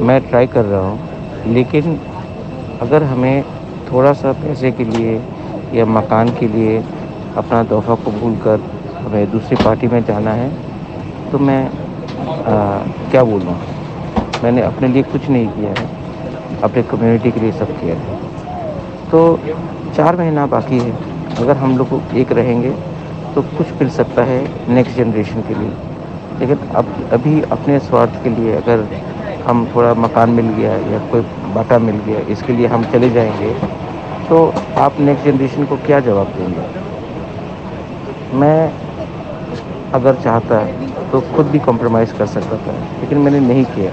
मैं ट्राई कर रहा हूँ, लेकिन अगर हमें थोड़ा-सा पैसे के लिए या मकान के लिए अपना तोहफ़ा कबूल कर हमें दूसरी पार्टी में जाना है, तो मैं क्या बोलूँ? मैंने अपने लिए कुछ नहीं किया है, अपने कम्युनिटी के लिए सब किया है। तो 4 महीना बाकी है, अगर हम लोग एक रहेंगे, तो कुछ मिल सकता है नेक्स्ट जनरेशन के लिए। लेकिन अब अभी अपने स्वार्थ के लिए अगर हम थोड़ा मकान मिल गया या कोई बाटा मिल गया, इसके लिए हम चले जाएँगे, तो आप नेक्स्ट जनरेशन को क्या जवाब देंगे? मैं अगर चाहता तो खुद भी कॉम्प्रोमाइज़ कर सकता था, लेकिन मैंने नहीं किया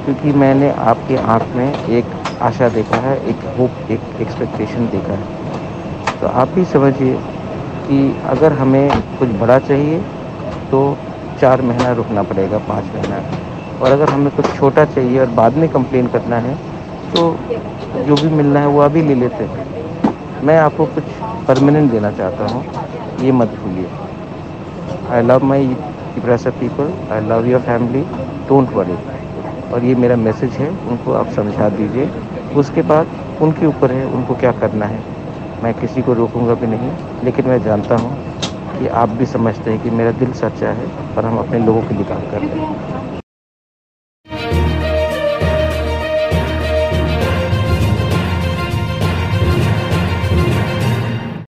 क्योंकि मैंने आपकी आँख में एक आशा देखा है, एक होप, एक एक्सपेक्टेशन देखा है। तो आप भी समझिए कि अगर हमें कुछ बड़ा चाहिए तो 4 महीना रुकना पड़ेगा, 5 महीना, और अगर हमें कुछ छोटा चाहिए और बाद में कंप्लेन करना है, तो जो भी मिलना है वो अभी ले लेते हैं। मैं आपको कुछ परमानेंट देना चाहता हूँ, ये मत भूलिए। I love my Tripura people, I love your family, don't worry. और ये मेरा मैसेज है, उनको आप समझा दीजिए। उसके बाद उनके ऊपर है, उनको क्या करना है। मैं किसी को रोकूँगा भी नहीं, लेकिन मैं जानता हूँ कि आप भी समझते हैं कि मेरा दिल सच्चा है और हम अपने लोगों के लिए काम कर रहे हैं।